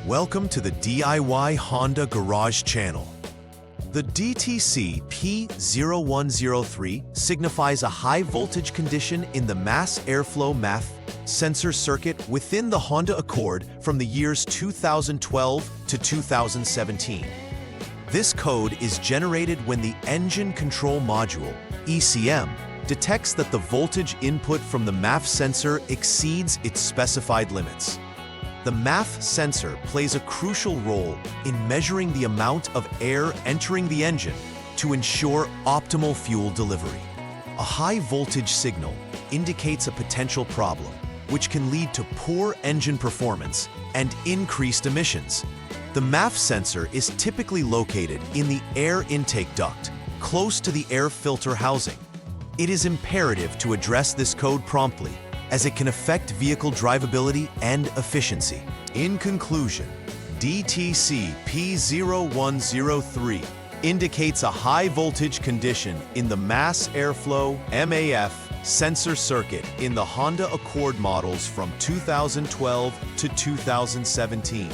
Welcome to the DIY Honda Garage channel. The DTC P0103 signifies a high voltage condition in the mass airflow MAF sensor circuit within the Honda Accord from the years 2012 to 2017. This code is generated when the engine control module, ECM, detects that the voltage input from the MAF sensor exceeds its specified limits. The MAF sensor plays a crucial role in measuring the amount of air entering the engine to ensure optimal fuel delivery. A high voltage signal indicates a potential problem, which can lead to poor engine performance and increased emissions. The MAF sensor is typically located in the air intake duct, close to the air filter housing. It is imperative to address this code promptly, as it can affect vehicle drivability and efficiency. In conclusion, DTC P0103 indicates a high voltage condition in the mass airflow MAF sensor circuit in the Honda Accord models from 2012 to 2017.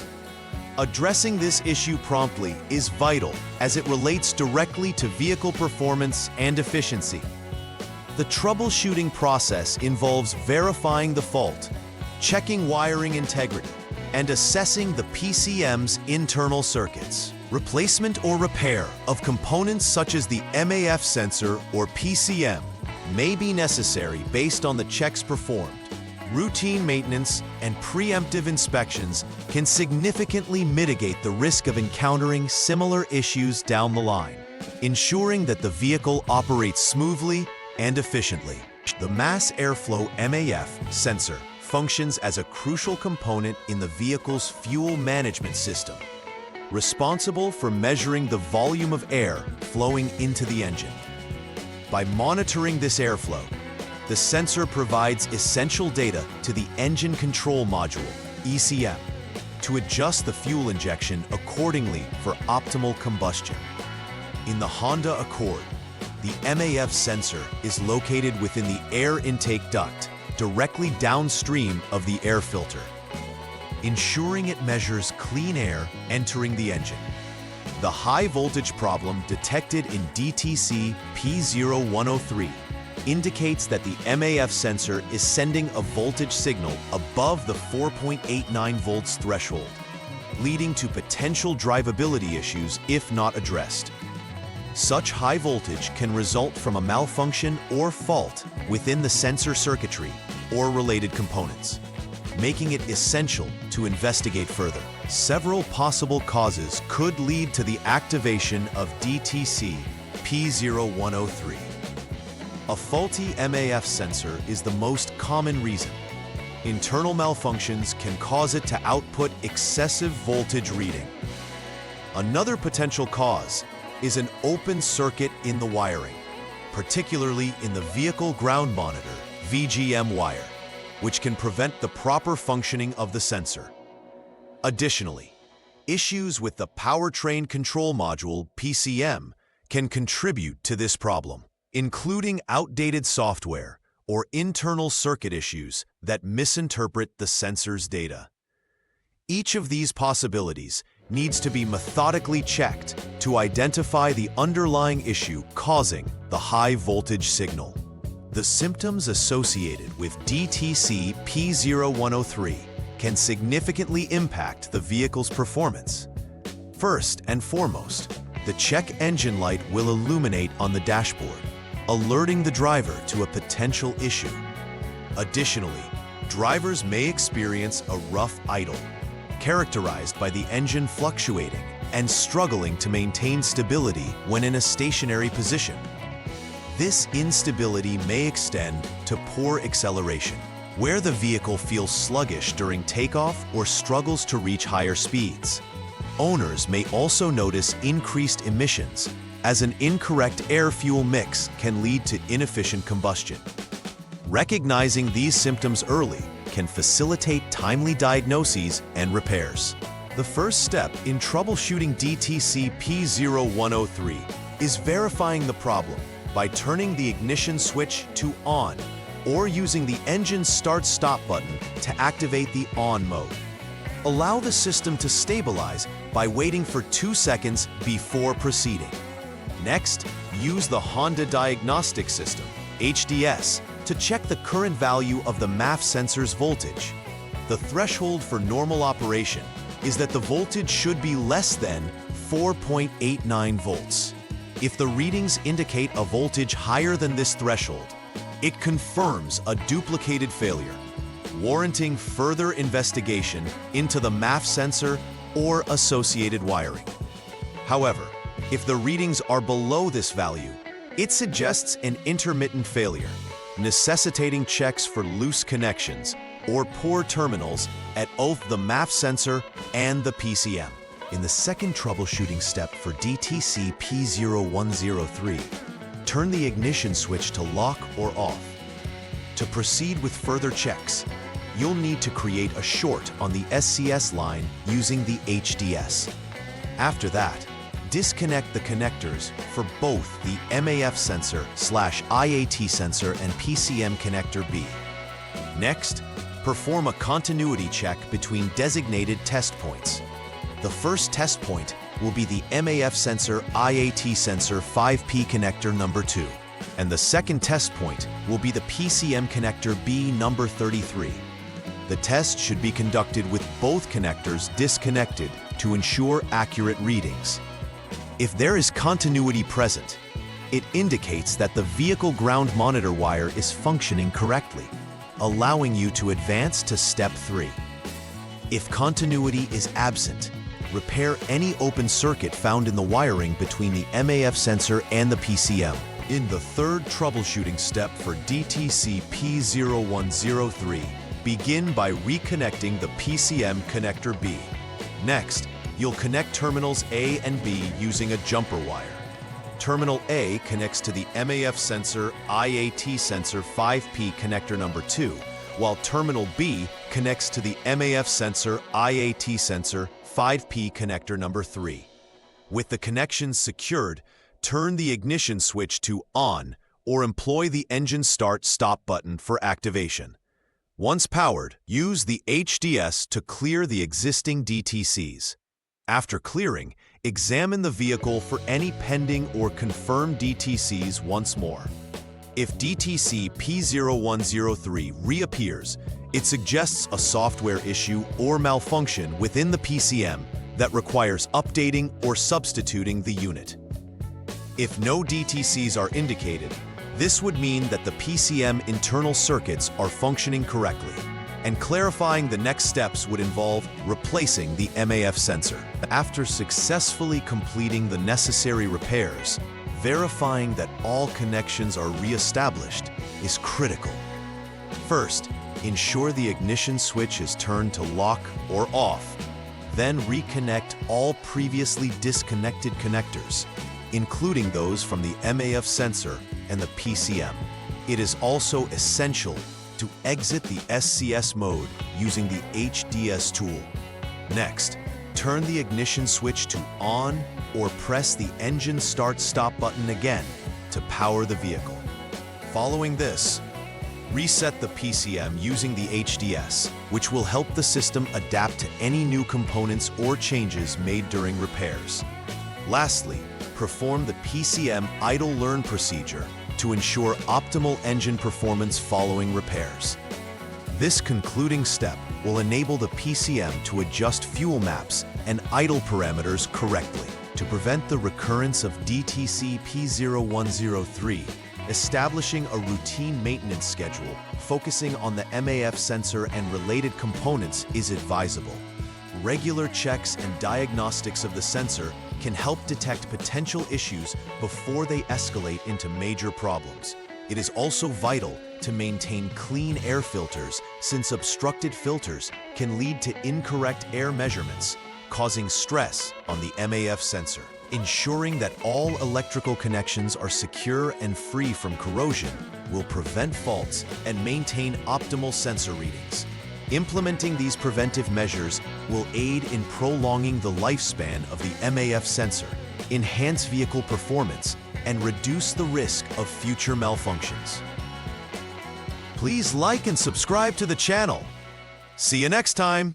Addressing this issue promptly is vital as it relates directly to vehicle performance and efficiency. The troubleshooting process involves verifying the fault, checking wiring integrity, and assessing the PCM's internal circuits. Replacement or repair of components such as the MAF sensor or PCM may be necessary based on the checks performed. Routine maintenance and preemptive inspections can significantly mitigate the risk of encountering similar issues down the line, ensuring that the vehicle operates smoothly and efficiently. The mass airflow MAF sensor functions as a crucial component in the vehicle's fuel management system, responsible for measuring the volume of air flowing into the engine. By monitoring this airflow, the sensor provides essential data to the engine control module, ECM, to adjust the fuel injection accordingly for optimal combustion. In the Honda Accord, the MAF sensor is located within the air intake duct, directly downstream of the air filter, ensuring it measures clean air entering the engine. The high voltage problem detected in DTC P0103 indicates that the MAF sensor is sending a voltage signal above the 4.89 volts threshold, leading to potential drivability issues if not addressed. Such high voltage can result from a malfunction or fault within the sensor circuitry or related components, making it essential to investigate further. Several possible causes could lead to the activation of DTC P0103. A faulty MAF sensor is the most common reason. Internal malfunctions can cause it to output excessive voltage reading. Another potential cause is an open circuit in the wiring, particularly in the vehicle ground monitor, VGM wire, which can prevent the proper functioning of the sensor. Additionally, issues with the powertrain control module, PCM, can contribute to this problem, including outdated software or internal circuit issues that misinterpret the sensor's data. Each of these possibilities needs to be methodically checked to identify the underlying issue causing the high voltage signal. The symptoms associated with DTC P0103 can significantly impact the vehicle's performance. First and foremost, the check engine light will illuminate on the dashboard, alerting the driver to a potential issue. Additionally, drivers may experience a rough idle, characterized by the engine fluctuating and struggling to maintain stability when in a stationary position. This instability may extend to poor acceleration, where the vehicle feels sluggish during takeoff or struggles to reach higher speeds. Owners may also notice increased emissions, as an incorrect air-fuel mix can lead to inefficient combustion. Recognizing these symptoms early can facilitate timely diagnoses and repairs. The first step in troubleshooting DTC P0103 is verifying the problem by turning the ignition switch to on or using the engine start-stop button to activate the on mode. Allow the system to stabilize by waiting for 2 seconds before proceeding. Next, use the Honda Diagnostic System, HDS, to check the current value of the MAF sensor's voltage. The threshold for normal operation is that the voltage should be less than 4.89 volts. If the readings indicate a voltage higher than this threshold, it confirms a duplicated failure, warranting further investigation into the MAF sensor or associated wiring. However, if the readings are below this value, it suggests an intermittent failure, necessitating checks for loose connections or poor terminals at both the MAF sensor and the PCM. In the second troubleshooting step for DTC P0103, turn the ignition switch to lock or off. To proceed with further checks, you'll need to create a short on the SCS line using the HDS. After that, disconnect the connectors for both the MAF sensor/IAT sensor and PCM connector B. Next, perform a continuity check between designated test points. The first test point will be the MAF sensor IAT sensor 5P connector number 2, and the second test point will be the PCM connector B number 33. The test should be conducted with both connectors disconnected to ensure accurate readings. If there is continuity present, it indicates that the vehicle ground monitor wire is functioning correctly, allowing you to advance to step 3. If continuity is absent, repair any open circuit found in the wiring between the MAF sensor and the PCM. In the third troubleshooting step for DTC P0103, begin by reconnecting the PCM connector B. Next, you'll connect terminals A and B using a jumper wire. Terminal A connects to the MAF sensor IAT sensor 5P connector number 2, while terminal B connects to the MAF sensor IAT sensor 5P connector number 3. With the connections secured, turn the ignition switch to on or employ the engine start-stop button for activation. Once powered, use the HDS to clear the existing DTCs. After clearing, examine the vehicle for any pending or confirmed DTCs once more. If DTC P0103 reappears, it suggests a software issue or malfunction within the PCM that requires updating or substituting the unit. If no DTCs are indicated, this would mean that the PCM internal circuits are functioning correctly, and clarifying the next steps would involve replacing the MAF sensor. After successfully completing the necessary repairs, verifying that all connections are re-established is critical. First, ensure the ignition switch is turned to lock or off. Then reconnect all previously disconnected connectors, including those from the MAF sensor and the PCM. It is also essential to exit the SCS mode using the HDS tool. Next, turn the ignition switch to on or press the engine start-stop button again to power the vehicle. Following this, reset the PCM using the HDS, which will help the system adapt to any new components or changes made during repairs. Lastly, perform the PCM idle learn procedure to ensure optimal engine performance following repairs. This concluding step will enable the PCM to adjust fuel maps and idle parameters correctly. To prevent the recurrence of DTC P0103, establishing a routine maintenance schedule focusing on the MAF sensor and related components is advisable. Regular checks and diagnostics of the sensor can help detect potential issues before they escalate into major problems. It is also vital to maintain clean air filters, since obstructed filters can lead to incorrect air measurements, causing stress on the MAF sensor. Ensuring that all electrical connections are secure and free from corrosion will prevent faults and maintain optimal sensor readings. Implementing these preventive measures will aid in prolonging the lifespan of the MAF sensor, enhance vehicle performance, and reduce the risk of future malfunctions. Please like and subscribe to the channel. See you next time!